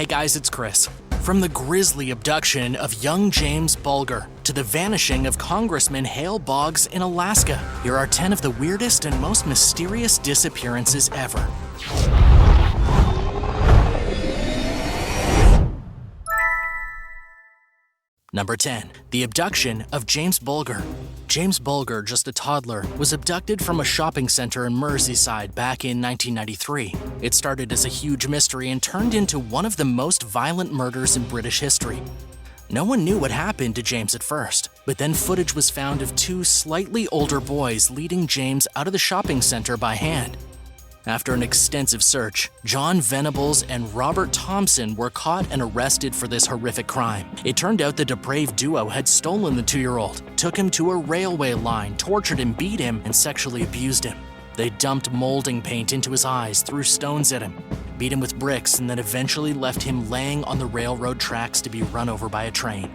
Hey guys, it's Chris. From the grisly abduction of young James Bulger to the vanishing of Congressman Hale Boggs in Alaska, here are 10 of the weirdest and most mysterious disappearances ever. Number 10. The abduction of James Bulger. James Bulger, just a toddler, was abducted from a shopping center in Merseyside back in 1993. It started as a huge mystery and turned into one of the most violent murders in British history. No one knew what happened to James at first, but then footage was found of two slightly older boys leading James out of the shopping center by hand. After an extensive search, John Venables and Robert Thompson were caught and arrested for this horrific crime. It turned out the depraved duo had stolen the 2-year-old, took him to a railway line, tortured and beat him, and sexually abused him. They dumped molding paint into his eyes, threw stones at him, beat him with bricks, and then eventually left him laying on the railroad tracks to be run over by a train.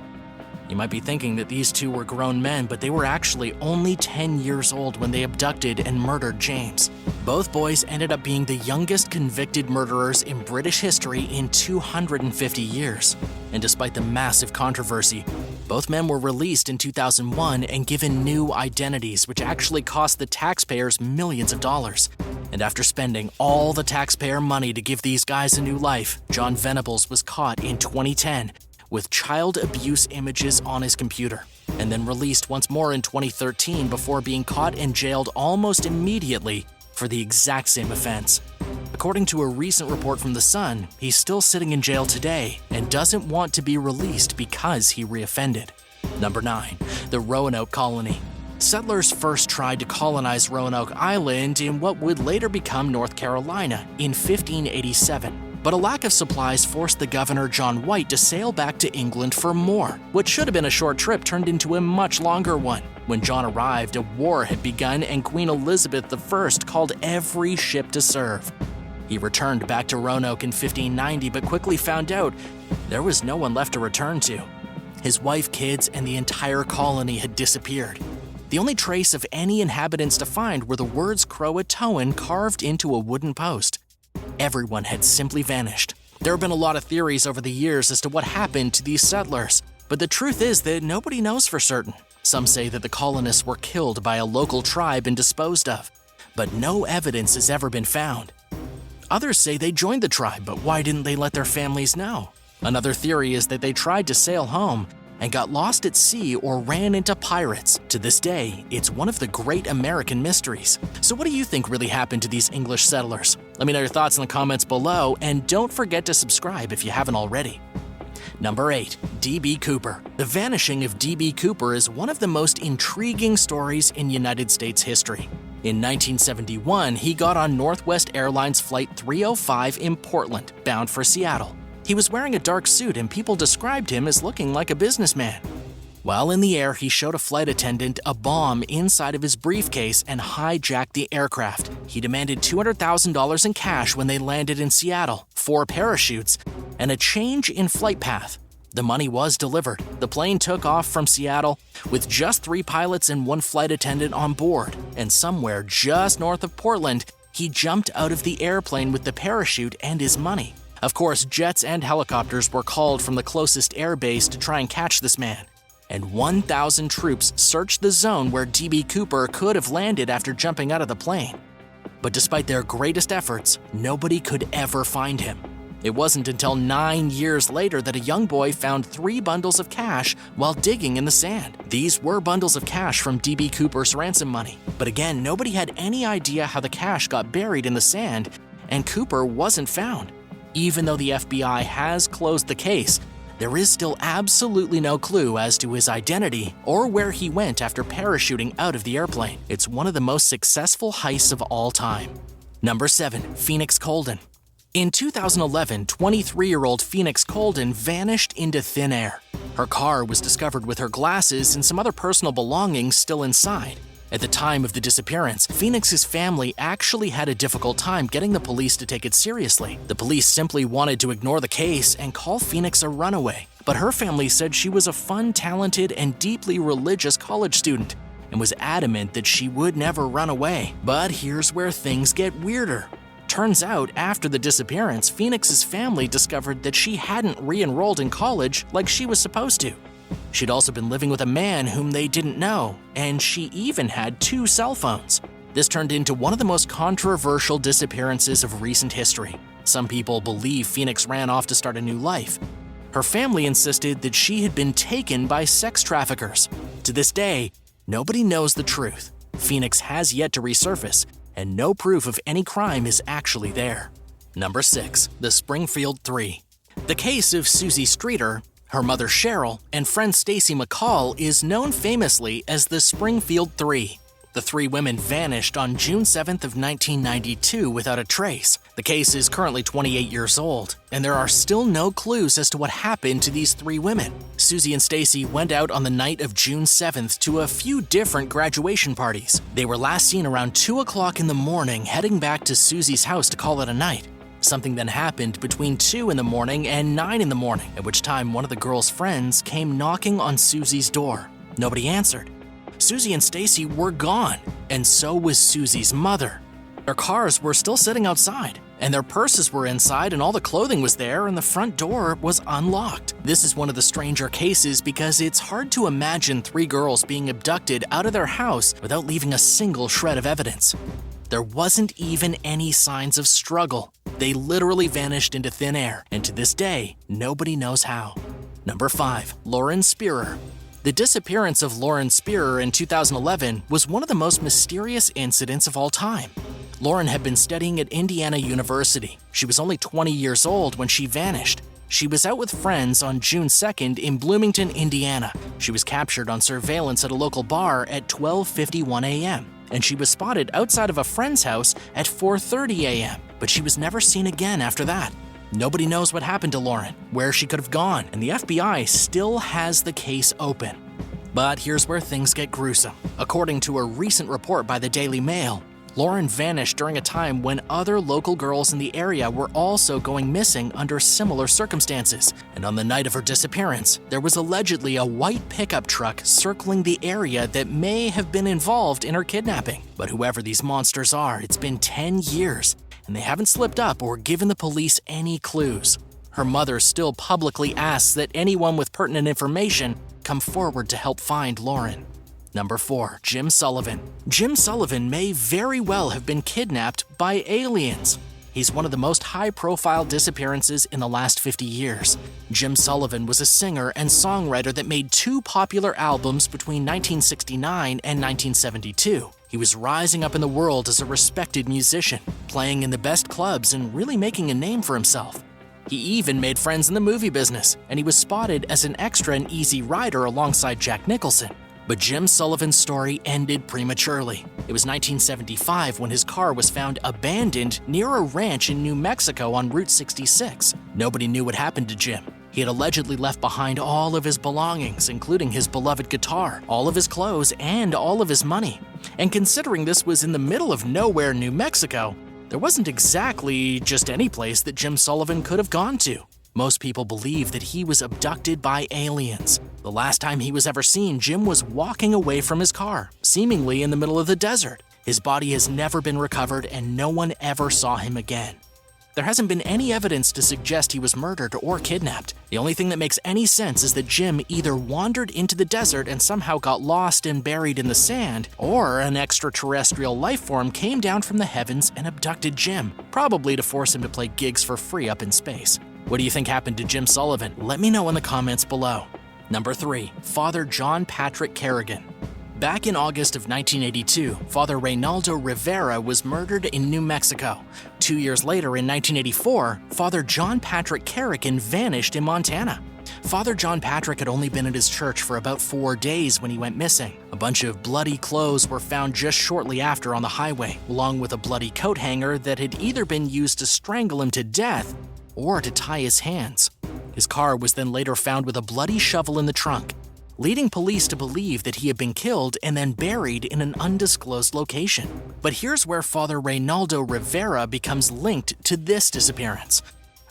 You might be thinking that these two were grown men, but they were actually only 10 years old when they abducted and murdered James. Both boys ended up being the youngest convicted murderers in British history in 250 years. And despite the massive controversy, both men were released in 2001 and given new identities, which actually cost the taxpayers millions of dollars. And after spending all the taxpayer money to give these guys a new life, John Venables was caught in 2010 with child abuse images on his computer, and then released once more in 2013 before being caught and jailed almost immediately for the exact same offense. According to a recent report from The Sun, he's still sitting in jail today and doesn't want to be released because he reoffended. Number 9. The Roanoke Colony. Settlers first tried to colonize Roanoke Island in what would later become North Carolina in 1587. But a lack of supplies forced the governor John White to sail back to England for more. What should have been a short trip turned into a much longer one. When John arrived, a war had begun and Queen Elizabeth I called every ship to serve. He returned back to Roanoke in 1590 but quickly found out there was no one left to return to. His wife, kids, and the entire colony had disappeared. The only trace of any inhabitants to find were the words Croatoan carved into a wooden post. Everyone had simply vanished. There have been a lot of theories over the years as to what happened to these settlers, but the truth is that nobody knows for certain. Some say that the colonists were killed by a local tribe and disposed of, but no evidence has ever been found. Others say they joined the tribe, but why didn't they let their families know? Another theory is that they tried to sail home and got lost at sea or ran into pirates. To this day, it's one of the great American mysteries. So what do you think really happened to these English settlers? Let me know your thoughts in the comments below, and don't forget to subscribe if you haven't already. Number 8. D.B. Cooper. The vanishing of D.B. Cooper is one of the most intriguing stories in United States history. In 1971, he got on Northwest Airlines Flight 305 in Portland, bound for Seattle. He was wearing a dark suit and people described him as looking like a businessman. While in the air, he showed a flight attendant a bomb inside of his briefcase and hijacked the aircraft. He demanded $200,000 in cash when they landed in Seattle, 4 parachutes, and a change in flight path. The money was delivered. The plane took off from Seattle with just 3 pilots and 1 flight attendant on board, and somewhere just north of Portland, he jumped out of the airplane with the parachute and his money. Of course, jets and helicopters were called from the closest air base to try and catch this man, and 1,000 troops searched the zone where D.B. Cooper could have landed after jumping out of the plane. But despite their greatest efforts, nobody could ever find him. It wasn't until 9 years later that a young boy found 3 bundles of cash while digging in the sand. These were bundles of cash from D.B. Cooper's ransom money. But again, nobody had any idea how the cash got buried in the sand, and Cooper wasn't found. Even though the FBI has closed the case, there is still absolutely no clue as to his identity or where he went after parachuting out of the airplane. It's one of the most successful heists of all time. Number 7. Phoenix COLDON. In 2011, 23-year-old Phoenix COLDON vanished into thin air. Her car was discovered with her glasses and some other personal belongings still inside. At the time of the disappearance, Phoenix's family actually had a difficult time getting the police to take it seriously. The police simply wanted to ignore the case and call Phoenix a runaway. But her family said she was a fun, talented, and deeply religious college student and was adamant that she would never run away. But here's where things get weirder. Turns out, after the disappearance, Phoenix's family discovered that she hadn't re-enrolled in college like she was supposed to. She'd also been living with a man whom they didn't know, and she even had 2 cell phones. This turned into one of the most controversial disappearances of recent history. Some people believe Phoenix ran off to start a new life. Her family insisted that she had been taken by sex traffickers. To this day, nobody knows the truth. Phoenix has yet to resurface, and no proof of any crime is actually there. Number 6. The Springfield Three. The case of Susie Streeter, her mother Cheryl, and friend Stacy McCall is known famously as the Springfield Three. The 3 women vanished on June 7th of 1992 without a trace. The case is currently 28 years old, and there are still no clues as to what happened to these 3 women. Susie and Stacy went out on the night of June 7th to a few different graduation parties. They were last seen around 2 o'clock in the morning heading back to Susie's house to call it a night. Something then happened between 2 in the morning and 9 in the morning, at which time one of the girls' friends came knocking on Susie's door. Nobody answered. Susie and Stacy were gone, and so was Susie's mother. Their cars were still sitting outside, and their purses were inside, and all the clothing was there, and the front door was unlocked. This is one of the stranger cases because it's hard to imagine 3 girls being abducted out of their house without leaving a single shred of evidence. There wasn't even any signs of struggle. They literally vanished into thin air, and to this day, nobody knows how. Number 5. Lauren Spierer. The disappearance of Lauren Spierer in 2011 was one of the most mysterious incidents of all time. Lauren had been studying at Indiana University. She was only 20 years old when she vanished. She was out with friends on June 2nd in Bloomington, Indiana. She was captured on surveillance at a local bar at 12:51 a.m., and she was spotted outside of a friend's house at 4:30 a.m., but she was never seen again after that. Nobody knows what happened to Lauren, where she could have gone, and the FBI still has the case open. But here's where things get gruesome. According to a recent report by the Daily Mail, Lauren vanished during a time when other local girls in the area were also going missing under similar circumstances. And on the night of her disappearance, there was allegedly a white pickup truck circling the area that may have been involved in her kidnapping. But whoever these monsters are, it's been 10 years, and they haven't slipped up or given the police any clues. Her mother still publicly asks that anyone with pertinent information come forward to help find Lauren. Number 4. Jim Sullivan. Jim Sullivan may very well have been kidnapped by aliens. He's one of the most high-profile disappearances in the last 50 years. Jim Sullivan was a singer and songwriter that made 2 popular albums between 1969 and 1972. He was rising up in the world as a respected musician, playing in the best clubs and really making a name for himself. He even made friends in the movie business, and he was spotted as an extra in Easy Rider alongside Jack Nicholson. But Jim Sullivan's story ended prematurely. It was 1975 when his car was found abandoned near a ranch in New Mexico on Route 66. Nobody knew what happened to Jim. He had allegedly left behind all of his belongings, including his beloved guitar, all of his clothes, and all of his money. And considering this was in the middle of nowhere, New Mexico, there wasn't exactly just any place that Jim Sullivan could have gone to. Most people believe that he was abducted by aliens. The last time he was ever seen, Jim was walking away from his car, seemingly in the middle of the desert. His body has never been recovered, and no one ever saw him again. There hasn't been any evidence to suggest he was murdered or kidnapped. The only thing that makes any sense is that Jim either wandered into the desert and somehow got lost and buried in the sand, or an extraterrestrial life form came down from the heavens and abducted Jim, probably to force him to play gigs for free up in space. What do you think happened to Jim Sullivan? Let me know in the comments below. Number 3. Father John Patrick Kerrigan. Back in August of 1982, Father Reynaldo Rivera was murdered in New Mexico. 2 years later, in 1984, Father John Patrick Kerrigan vanished in Montana. Father John Patrick had only been at his church for about 4 days when he went missing. A bunch of bloody clothes were found just shortly after on the highway, along with a bloody coat hanger that had either been used to strangle him to death or to tie his hands. His car was then later found with a bloody shovel in the trunk, leading police to believe that he had been killed and then buried in an undisclosed location. But here's where Father Reynaldo Rivera becomes linked to this disappearance.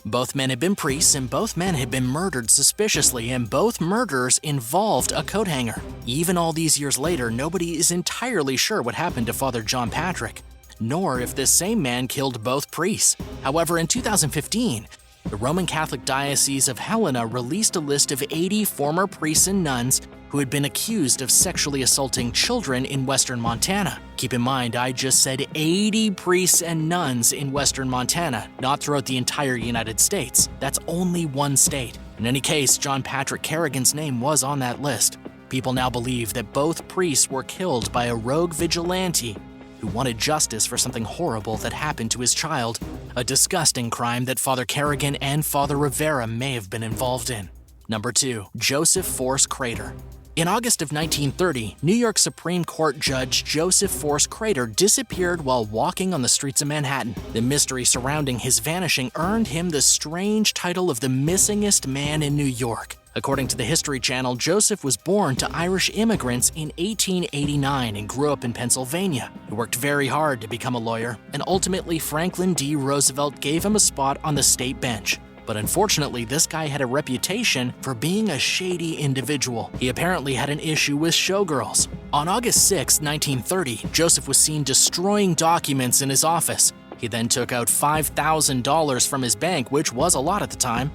Both men had been priests, and both men had been murdered suspiciously, and both murders involved a coat hanger. Even all these years later, nobody is entirely sure what happened to Father John Patrick. nor if this same man killed both priests. However, in 2015, the Roman Catholic Diocese of Helena released a list of 80 former priests and nuns who had been accused of sexually assaulting children in western Montana. Keep in mind, I just said 80 priests and nuns in western Montana, not throughout the entire United States. That's only one state. In any case, John Patrick Kerrigan's name was on that list. People now believe that both priests were killed by a rogue vigilante who wanted justice for something horrible that happened to his child, a disgusting crime that Father Kerrigan and Father Rivera may have been involved in. Number 2. Joseph Force Crater. In August of 1930, New York Supreme Court Judge Joseph Force Crater disappeared while walking on the streets of Manhattan. The mystery surrounding his vanishing earned him the strange title of the missingest man in New York. According to the History Channel, Joseph was born to Irish immigrants in 1889 and grew up in Pennsylvania. He worked very hard to become a lawyer, and ultimately Franklin D. Roosevelt gave him a spot on the state bench. But unfortunately, this guy had a reputation for being a shady individual. He apparently had an issue with showgirls. On August 6, 1930, Joseph was seen destroying documents in his office. He then took out $5,000 from his bank, which was a lot at the time,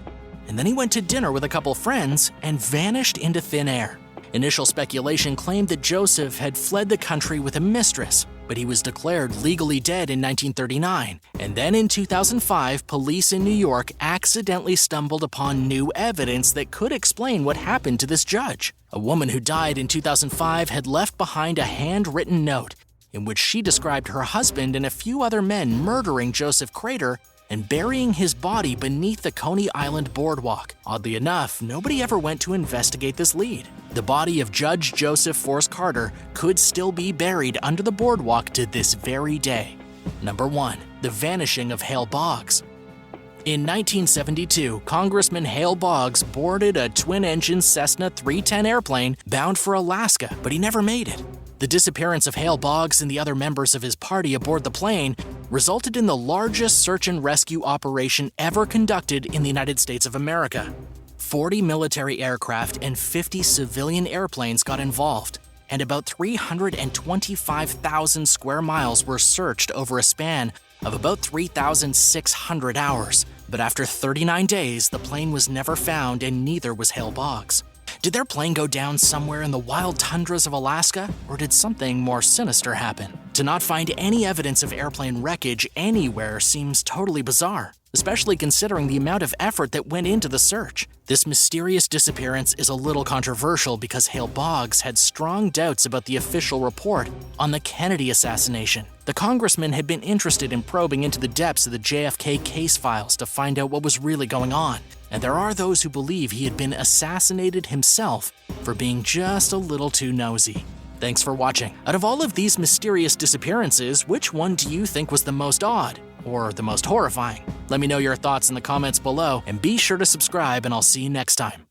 and then he went to dinner with a couple friends and vanished into thin air. Initial speculation claimed that Joseph had fled the country with a mistress, but he was declared legally dead in 1939. And then in 2005, police in New York accidentally stumbled upon new evidence that could explain what happened to this judge. A woman who died in 2005 had left behind a handwritten note in which she described her husband and a few other men murdering Joseph Crater and burying his body beneath the Coney Island boardwalk. Oddly enough, nobody ever went to investigate this lead. The body of Judge Joseph Force Crater could still be buried under the boardwalk to this very day. Number 1. The vanishing of Hale Boggs. In 1972, Congressman Hale Boggs boarded a twin-engine Cessna 310 airplane bound for Alaska, but he never made it. The disappearance of Hale Boggs and the other members of his party aboard the plane resulted in the largest search and rescue operation ever conducted in the United States of America. 40 military aircraft and 50 civilian airplanes got involved, and about 325,000 square miles were searched over a span of about 3,600 hours. But after 39 days, the plane was never found and neither was Hale Boggs. Did their plane go down somewhere in the wild tundras of Alaska, or did something more sinister happen? To not find any evidence of airplane wreckage anywhere seems totally bizarre, especially considering the amount of effort that went into the search. This mysterious disappearance is a little controversial because Hale Boggs had strong doubts about the official report on the Kennedy assassination. The congressman had been interested in probing into the depths of the JFK case files to find out what was really going on, and there are those who believe he had been assassinated himself for being just a little too nosy. Thanks for watching. Out of all of these mysterious disappearances, which one do you think was the most odd or the most horrifying? Let me know your thoughts in the comments below, and be sure to subscribe, and I'll see you next time.